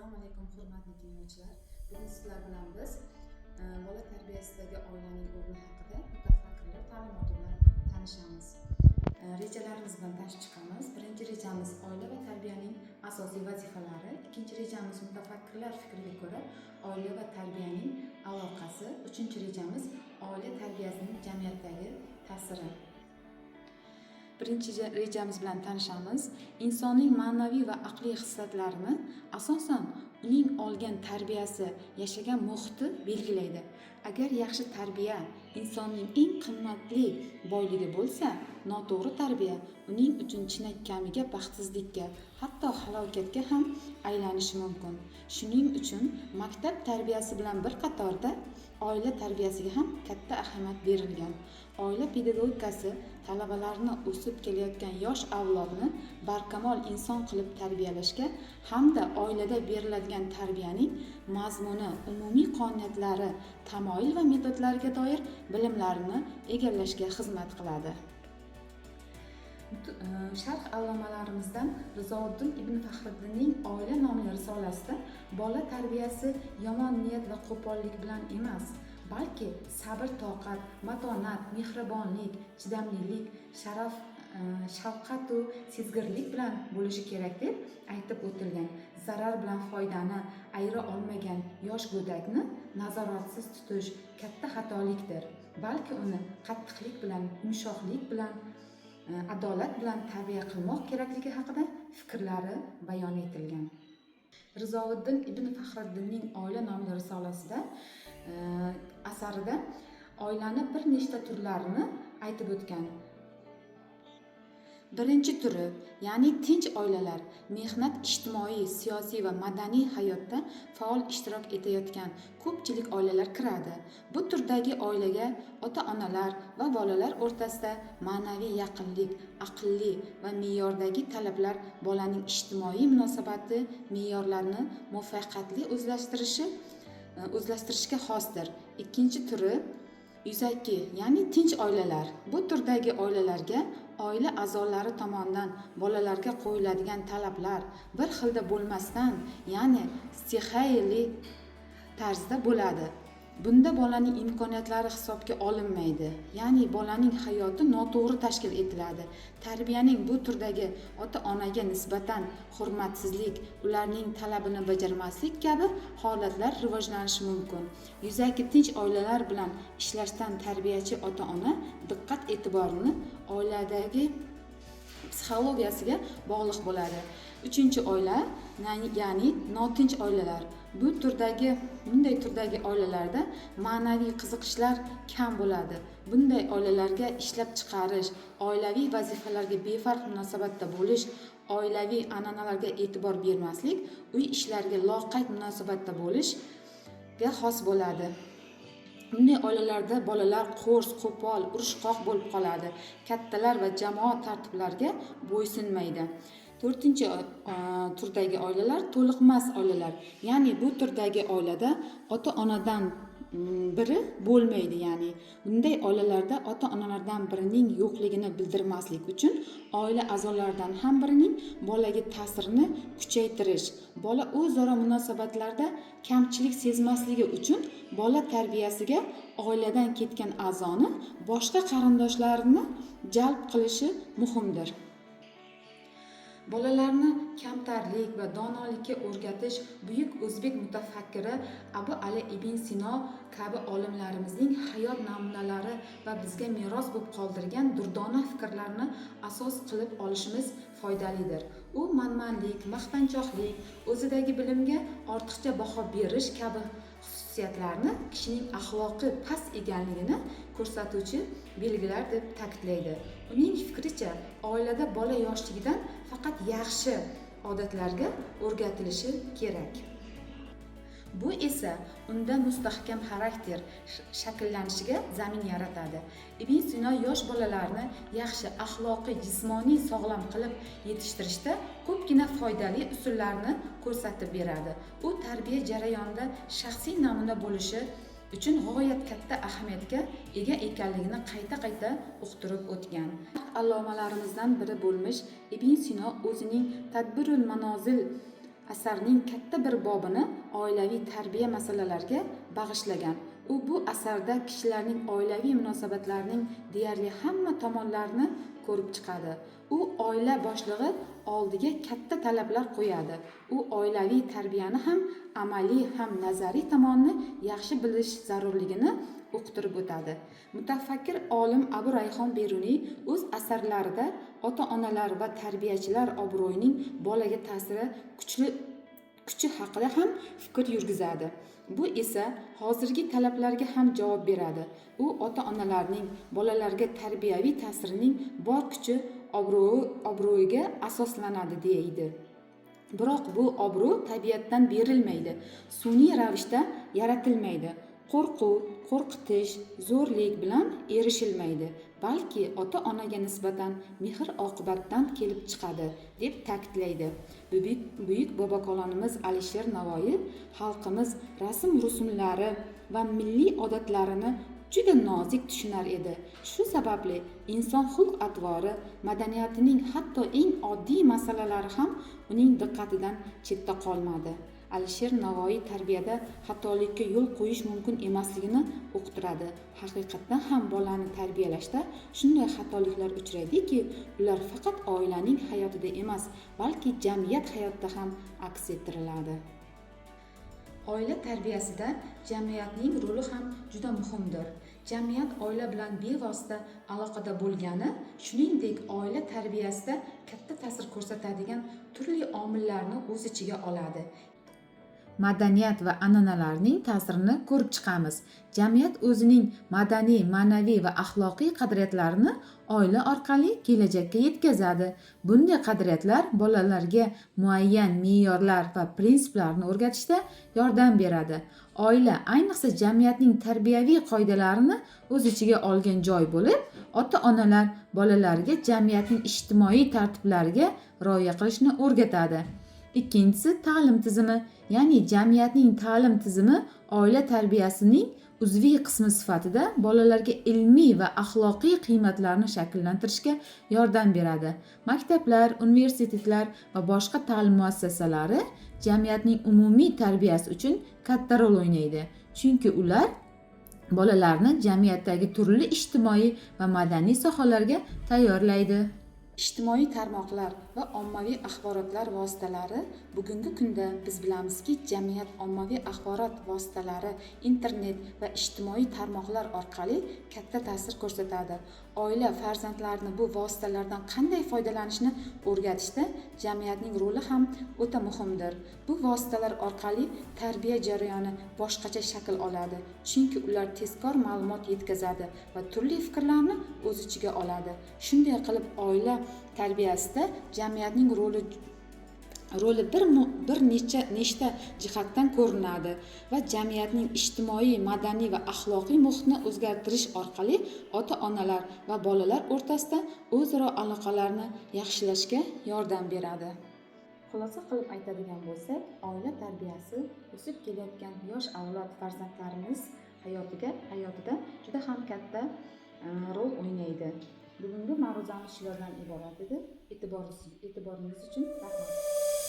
Assalomu alaykum hurmatli tinglovchilar. Bugun sizlar bilan biz bola tarbiyasidagi oilaning o'rni haqida mutafakkirlar ta'limoti bilan tanishamiz. Rejalarimiz bilan tanishib chiqamiz. Birinchi rejamiz oila va tarbiyaning asosiy vazifalari. Ikkinchi rejamiz mutafakkirlar fikriga ko'ra oila va tarbiyaning aloqasi. Uchinchi rejamiz oila tarbiyasining jamiyatdagi ta'siri. Birinchi rejamiz bilan tanishamiz. Insonning ma'naviy va aqliy xislatlarini asosan uning olgan tarbiyasi, yashagan muhiti belgilaydi. Agar yaxshi tarbiya insonning eng qimmatli boyligi bo'lsa, noto'g'ri tarbiya uning uchun chinakamiga baxtsizlikka, hatto halokatga ham aylanishi mumkin. Shuning uchun maktab tarbiyasi bilan bir qatorda oila tarbiyasiga ham katta ahamiyat berilgan. Oila pedagogikasi talabalarni o'sib kelayotgan yosh avlodni barkamol inson qilib tarbiyalashga hamda oilada beriladigan tarbiyaning mazmuni, umumiy qonuniyatlari, tamoyil va metodlariga doir bilimlarini egallashga xizmat qiladi. Sharh allomalarimizdan Rizovuddin ibn Faxriddinning Oila nomli risolasida bola tarbiyasi yomon niyat va qo'pollik bilan emas, balki sabr, toqat, matonat, mehribonlik, chidamlilik, shafqat va sezgirlik bilan bo'lishi kerak deb aytib o'tilgan. Zarar bilan foydani ayira olmagan yosh go'dakni nazoratsiz tutish katta xatolikdir, balki uni qattiqlik bilan, yumshoqlik bilan, adolat bilan tarbiya qilmoq kerakligi haqida fikrlari bayon etilgan. Rizovuddin ibn Faxriddinning Oila nomli risolasida asarida oilani bir nechta turlarini aytib o'tgan. Birinchi turi, ya'ni tinch oilalar, mehnat, ijtimoiy, siyosiy va madaniy hayotda faol ishtirok etayotgan ko'pchilik oilalar kiradi. Bu turdagi oilaga ota-onalar va bolalar o'rtasida ma'naviy yaqinlik, aqlli va me'yordagi talablar bolaning ijtimoiy munosabati me'yorlarini muvaffaqiyatli o'zlashtirishga xosdir. Ikkinchi turi yuzaki, ya'ni tinch oilalar. Bu turdagi oilalarga oila a'zolari tomonidan bolalarga qo'yiladigan talablar bir xilda bo'lmasdan, ya'ni stixiyali tarzda bo'ladi. Bunda bolaning imkoniyatlari hisobga olinmaydi, ya'ni bolaning hayoti noto'g'ri tashkil etiladi. Tarbiyaning bu turdagi ota-onaga nisbatan hurmatsizlik, ularning talabini bajarmaslik kabi holatlar rivojlanishi mumkin. Yuzaki tinch oilalar bilan ishlashdan tarbiyachi ota-ona diqqat e'tiborini oiladagi psixologiyasiga bog'liq bo'ladi. Uchinchi oila, ya'ni notinch oilalar. Bunday turdagi oilalarda ma'naviy qiziqishlar kam bo'ladi. Bunday oilalarga ishlab chiqarish, oilaviy vazifalarga befarq munosabatda bo'lish, oilaviy an'analarga e'tibor bermaslik, uy ishlariga loqayd munosabatda bo'lishga xos bo'ladi. Bunday oilalarda bolalar qo'rs, qo'pol, urushqoq bo'lib qoladi. Kattalar va jamoat tartiblariga bo'ysunmaydi. To'rtinchi turdagi oilalar to'liqmas oilalar. Ya'ni bu turdagi oilada ota-onadan biri bo'lmaydi, ya'ni bunday oilalarda ota-onalardan birining yo'qligini bildirmaslik uchun oila a'zolaridan ham birining bolaga ta'sirini kuchaytirish, bola o'zaro munosabatlarda kamchilik sezmasligi uchun bola tarbiyasiga oiladan ketgan a'zoni boshqa qarindoshlarini jalb qilishi muhimdir. Bolalarni kamtarlik va donolikka o'rgatish buyuk o'zbek mutafakkiri Abu Ali ibn Sino kabi olimlarimizning hayot namunalari va bizga meros bo'lib qoldirgan durdona fikrlarni asos qilib olishimiz foydalidir. U manmanlik, maqtanchoqlik, o'zidagi bilimga ortiqcha baho berish kabi xususiyatlarni kishining axloqi past ekanligini ko'rsatuvchi belgilar deb ta'kidlaydi. Uning fikricha, oilada bola yoshligidan faqat yaxshi odatlarga o'rgatilishi kerak. Bu esa unda mustahkam xarakter shakllanishiga zamin yaratadi. Ibn Sino yosh bolalarni yaxshi axloqiy, jismoniy sog'lom qilib yetishtirishda ko'pgina foydali usullarni ko'rsatib beradi. U tarbiya jarayonida shaxsiy namuna bo'lishi uchun g'oyat katta ahamiyatga ega ekanligini qayta uqtirib o'tgan. Allomalarimizdan biri bo'lmish Ibn Sino o'zining Tadbirul Manozil asarning katta bir bobini oilaviy tarbiya masalalariga bag'ishlagan. U bu asarda kishilarning oilaviy munosabatlarining deyarli hamma tomonlarini ko'rib chiqadi. U oila boshlig'i oldiga katta talablar qo'yadi. U oilaviy tarbiyani ham amaliy ham nazariy tomonni yaxshi bilish zarurligini uqtirib o'tadi. Mutafakkir olim Abu Rayhon Beruniy o'z asarlarida ota-onalar va tarbiyachilar obro'yining bolaga ta'siri kuchi haqida ham fikr yurgizadi. Bu esa hozirgi talablarga ham javob beradi. U ota-onalarning bolalarga tarbiyaviy ta'sirining bor kuchi obro'yiga asoslanadi deydi. Biroq bu obro' tabiatdan berilmaydi, sun'iy ravishda yaratilmaydi. Qo'rquv, qo'rqitish, zo'rlik bilan erishilmaydi, balki ota-onaga nisbatan mehr-oqibatdan kelib chiqadi, deb ta'kidlaydi. Buyuk bobokalonimiz Alisher Navoiy xalqimiz rasm-rusumlari va milliy odatlarini juda nozik tushunar edi. Shu sababli inson xulq-atvori, madaniyatining hatto eng oddiy masalalari ham uning diqqatidan chetda qolmadi. Alisher Navoiy tarbiyada xatolikka yo'l qo'yish mumkin emasligini uqtiradi. Haqiqatdan ham bolani tarbiyalashda shunday xatoliklar uchraydiki, ular faqat oilaning hayotida emas, balki jamiyat hayotida ham aks ettiriladi. Oila tarbiyasida jamiyatning roli ham juda muhimdir. Jamiyat oila bilan bevosita aloqada bo'lgani, shuningdek oila tarbiyasida katta ta'sir ko'rsatadigan turli omillarni o'z ichiga oladi. Madaniyat va an'analarning ta'sirini ko'rib chiqamiz. Jamiyat o'zining madaniy, ma'naviy va axloqiy qadriyatlarini oila orqali kelajakka yetkazadi. Bunday qadriyatlar bolalarga muayyan me'yorlar va prinsiplarni o'rgatishda yordam beradi. Oila, ayniqsa jamiyatning tarbiyaviy qoidalarini o'z ichiga olgan joy bo'lib, ota-onalar bolalarga jamiyatning ijtimoiy tartiblariga rioya qilishni o'rgatadi. Ikkinchisi ta'lim tizimi, ya'ni jamiyatning ta'lim tizimi oila tarbiyasining uzviy qismi sifatida bolalarga ilmiy va axloqiy qiymatlarni shakllantirishga yordam beradi. Maktablar, universitetlar va boshqa ta'lim muassasalari jamiyatning umumiy tarbiyasi uchun katta rol o'ynaydi. Chunki ular bolalarni jamiyatdagi turli ijtimoiy va madaniy sohalarga tayyorlaydi. Ijtimoiy tarmoqlar va ommaviy axborotlar vositalari bugungi kunda biz bilamizki, jamiyat ommaviy axborot vositalari, internet va ijtimoiy tarmoqlar orqali katta ta'sir ko'rsatadi. Oila farzandlarini bu vositalardan qanday foydalanishni o'rgatishda jamiyatning roli ham o'ta muhimdir. Bu vositalar orqali tarbiya jarayoni boshqacha shakl oladi, chunki ular tezkor ma'lumot yetkazadi va turli fikrlarni o'z ichiga oladi. Shunday qilib oila tarbiyasida jamiyatning roli bir nechta jihatdan ko'rinadi va jamiyatning ijtimoiy, madaniy va axloqiy muhitni o'zgartirish orqali ota-onalar va bolalar o'rtasida o'zaro aloqalarni yaxshilashga yordam beradi. Xulosa qilib aytadigan bo'lsak, oila tarbiyasi o'sib kelayotgan yosh avlod farzandlarimiz hayotida juda ham katta rol o'ynaydi. Bugungi ma'ruzamiz shulardan iborat edi. E'tiboringiz uchun rahmat.